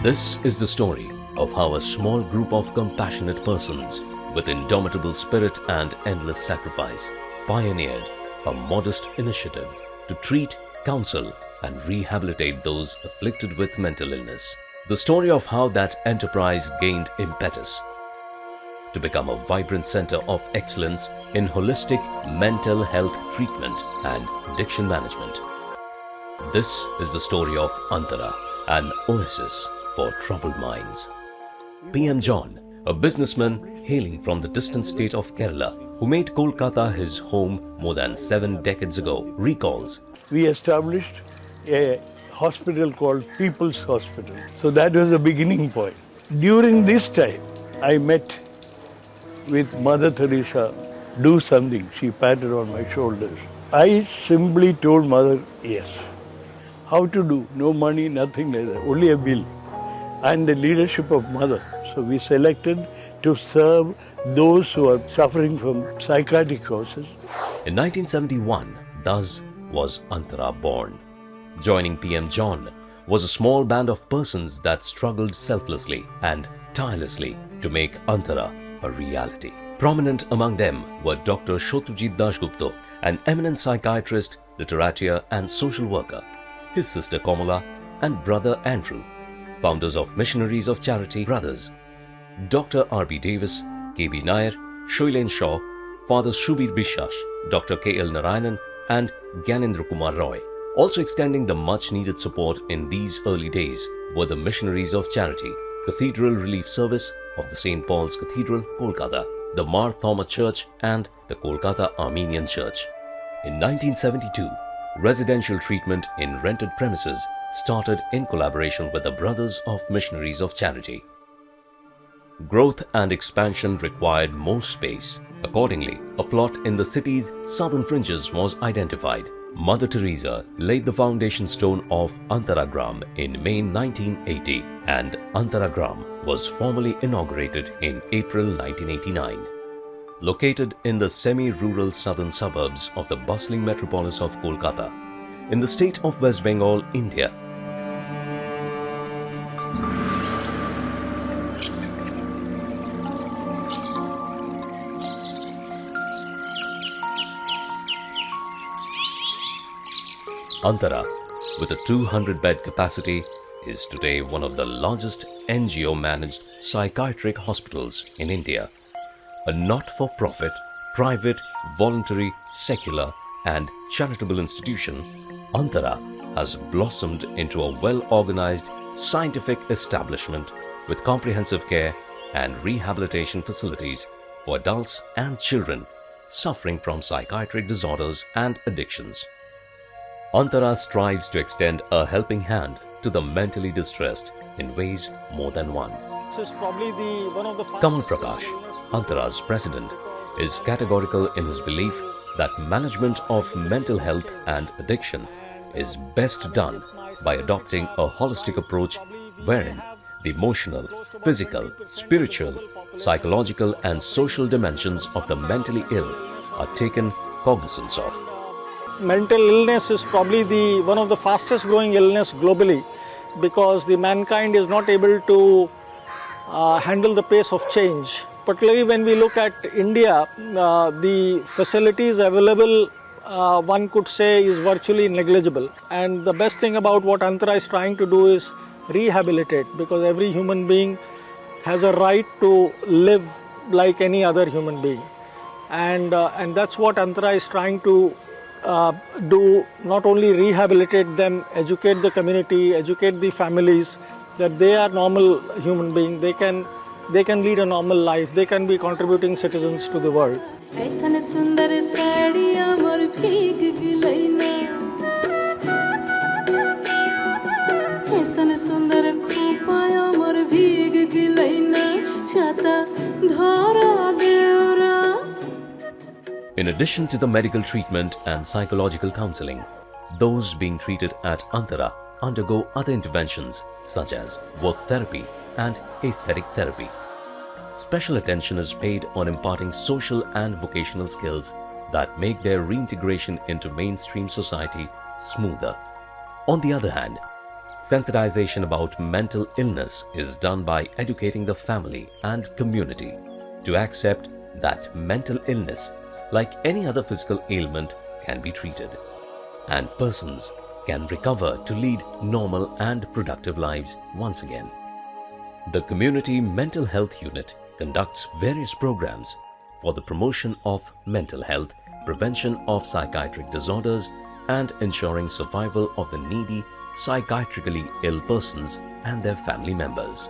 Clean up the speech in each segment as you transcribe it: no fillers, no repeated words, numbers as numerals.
This is the story of how a small group of compassionate persons with indomitable spirit and endless sacrifice pioneered a modest initiative to treat, counsel and rehabilitate those afflicted with mental illness. The story of how that enterprise gained impetus to become a vibrant center of excellence in holistic mental health treatment and addiction management. This is the story of Antara, an oasis for troubled minds. PM John, a businessman hailing from the distant state of Kerala, who made Kolkata his home more than 7 decades ago, recalls. We established a hospital called People's Hospital. So that was the beginning point. During this time, I met with Mother Teresa, do something. She patted on my shoulders. I simply told Mother, yes. How to do? No money, nothing like that, only a will. And the leadership of Mother. So we selected to serve those who are suffering from psychiatric causes. In 1971, thus was Antara born. Joining PM John was a small band of persons that struggled selflessly and tirelessly to make Antara a reality. Prominent among them were Dr. Shotrujit Dasgupta, an eminent psychiatrist, literature and social worker, his sister Kamala and brother Andrew, founders of Missionaries of Charity Brothers, Dr. R.B. Davis, K.B. Nair, Shoilen Shaw, Father Shubir Bishash, Dr. K.L. Narayanan and Gyanendra Kumar Roy. Also extending the much-needed support in these early days were the Missionaries of Charity, Cathedral Relief Service of the St. Paul's Cathedral, Kolkata, the Mar Thoma Church and the Kolkata Armenian Church. In 1972, residential treatment in rented premises started in collaboration with the Brothers of Missionaries of Charity. Growth and expansion required more space. Accordingly, a plot in the city's southern fringes was identified. Mother Teresa laid the foundation stone of Antara Gram in May 1980 and Antara Gram was formally inaugurated in April 1989. Located in the semi-rural southern suburbs of the bustling metropolis of Kolkata, in the state of West Bengal, India. Antara, with a 200-bed capacity, is today one of the largest NGO-managed psychiatric hospitals in India. A not-for-profit, private, voluntary, secular and charitable institution, Antara has blossomed into a well-organized scientific establishment with comprehensive care and rehabilitation facilities for adults and children suffering from psychiatric disorders and addictions. Antara strives to extend a helping hand to the mentally distressed in ways more than one. This is probably one of the Kamal Prakash, Antara's president, is categorical in his belief that management of mental health and addiction is best done by adopting a holistic approach wherein the emotional, physical, spiritual, psychological and social dimensions of the mentally ill are taken cognizance of. Mental illness is probably one of the fastest growing illness globally because the mankind is not able to handle the pace of change. Particularly when we look at India, the facilities available, one could say, is virtually negligible. And the best thing about what Antara is trying to do is rehabilitate, because every human being has a right to live like any other human being. And that's what Antara is trying to do, not only rehabilitate them, educate the community, educate the families that they are normal human beings, they can lead a normal life, they can be contributing citizens to the world. In addition to the medical treatment and psychological counseling, those being treated at Antara undergo other interventions such as work therapy and aesthetic therapy. Special attention is paid on imparting social and vocational skills that make their reintegration into mainstream society smoother. On the other hand, Sensitization about mental illness is done by educating the family and community to accept that mental illness, like any other physical ailment, can be treated, and persons can recover to lead normal and productive lives once again. The Community Mental Health Unit conducts various programs for the promotion of mental health, prevention of psychiatric disorders, and ensuring survival of the needy, psychiatrically ill persons and their family members.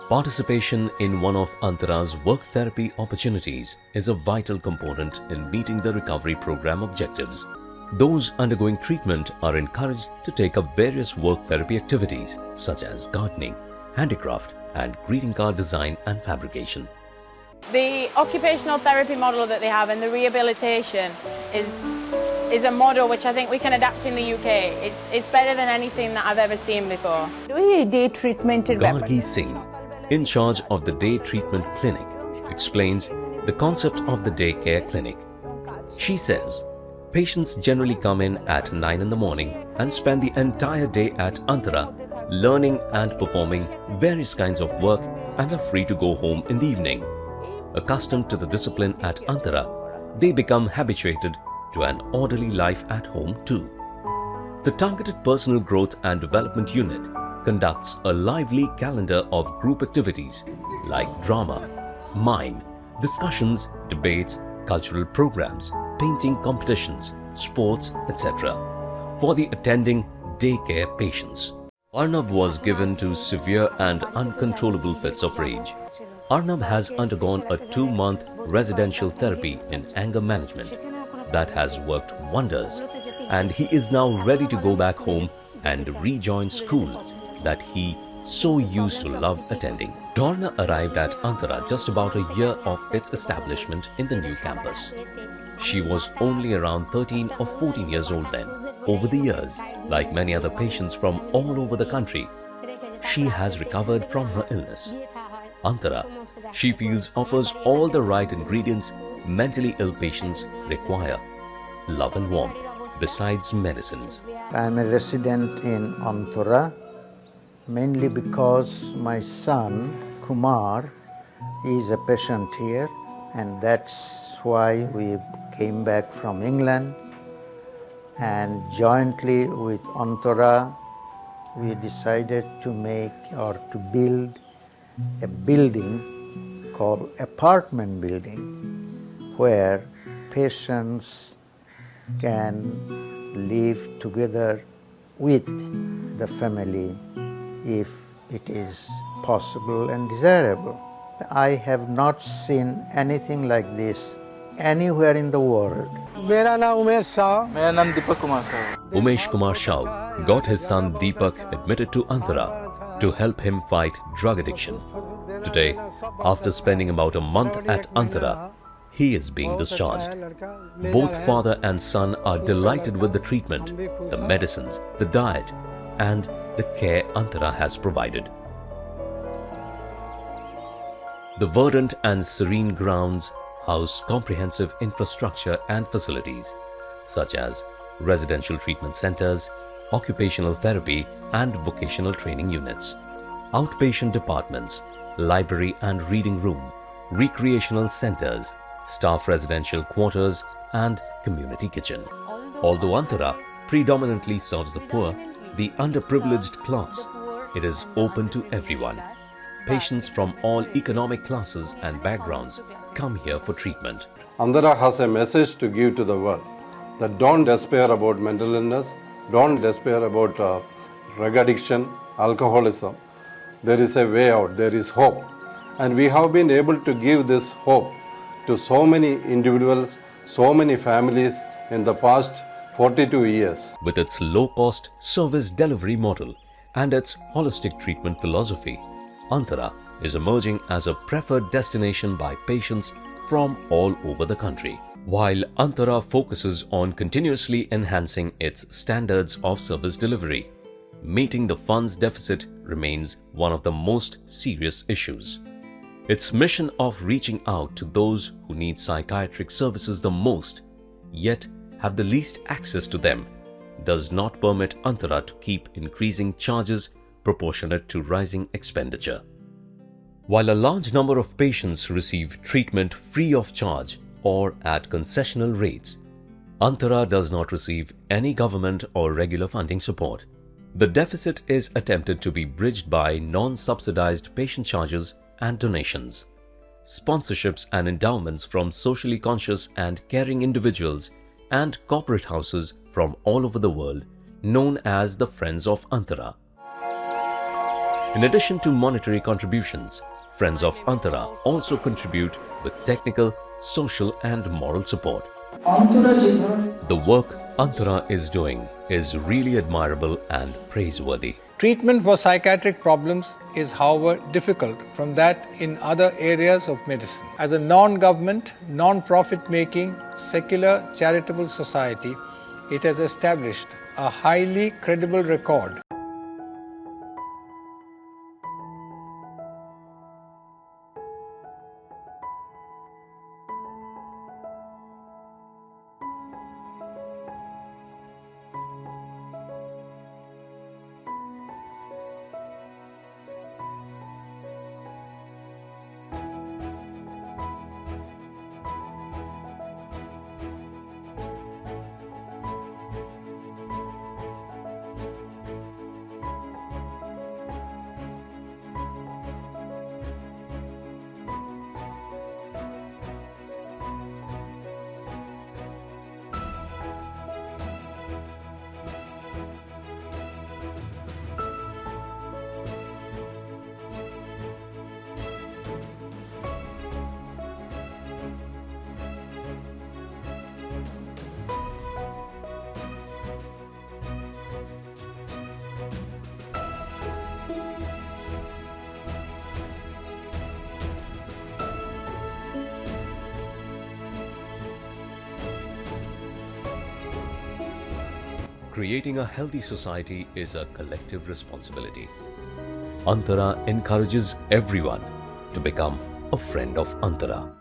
Participation in one of Antara's work therapy opportunities is a vital component in meeting the recovery program objectives. Those undergoing treatment are encouraged to take up various work therapy activities such as gardening, handicraft, and greeting card design and fabrication. The occupational therapy model that they have and the rehabilitation is a model which I think we can adapt in the UK. It's better than anything that I've ever seen before. Day treatment Gargi Singh, in charge of the day treatment clinic, explains the concept of the day care clinic. She says, patients generally come in at 9 in the morning and spend the entire day at Antara learning and performing various kinds of work and are free to go home in the evening. Accustomed to the discipline at Antara, they become habituated to an orderly life at home too. The Targeted Personal Growth and Development Unit conducts a lively calendar of group activities like drama, mime, discussions, debates, cultural programs, painting competitions, sports, etc. for the attending daycare patients. Arnab was given to severe and uncontrollable fits of rage. Arnab has undergone a 2-month residential therapy in anger management that has worked wonders, and he is now ready to go back home and rejoin school that he so used to love attending. Dorna arrived at Antara just about a year of its establishment in the new campus. She was only around 13 or 14 years old then. Over the years, like many other patients from all over the country, she has recovered from her illness. Antara, she feels, offers all the right ingredients mentally ill patients require: love and warmth, besides medicines. I am a resident in Antara mainly because my son Kumar is a patient here, and that's why we came back from England, and jointly with Antara we decided to make or to build a building called apartment building where patients can live together with the family if it is possible and desirable. I have not seen anything like this anywhere in the world. मेरा नाम उमेश शाह। मेरा नाम Deepak Kumar Shah. Umesh Kumar Shah got his son Deepak admitted to Antara to help him fight drug addiction. Today, after spending about a month at Antara, he is being discharged. Both father and son are delighted with the treatment, the medicines, the diet, and the care Antara has provided. The verdant and serene grounds house comprehensive infrastructure and facilities such as residential treatment centers, occupational therapy and vocational training units, outpatient departments, library and reading room, recreational centers, staff residential quarters and community kitchen. Although Antara predominantly serves the poor, the underprivileged class, it is open to everyone. Patients from all economic classes and backgrounds come here for treatment. Antara has a message to give to the world that don't despair about mental illness, don't despair about drug addiction, alcoholism. There is a way out, there is hope. And we have been able to give this hope to so many individuals, so many families in the past 42 years. With its low-cost service delivery model and its holistic treatment philosophy, Antara is emerging as a preferred destination by patients from all over the country. While Antara focuses on continuously enhancing its standards of service delivery, meeting the funds deficit remains one of the most serious issues. Its mission of reaching out to those who need psychiatric services the most, yet have the least access to them, does not permit Antara to keep increasing charges proportionate to rising expenditure. While a large number of patients receive treatment free of charge or at concessional rates, Antara does not receive any government or regular funding support. The deficit is attempted to be bridged by non-subsidized patient charges and donations, sponsorships and endowments from socially conscious and caring individuals and corporate houses from all over the world, known as the Friends of Antara. In addition to monetary contributions, Friends of Antara also contribute with technical, social and moral support. The work Antara is doing is really admirable and praiseworthy. Treatment for psychiatric problems is, however, difficult from that in other areas of medicine. As a non-government, non-profit making, secular charitable society, it has established a highly credible record. Creating a healthy society is a collective responsibility. Antara encourages everyone to become a friend of Antara.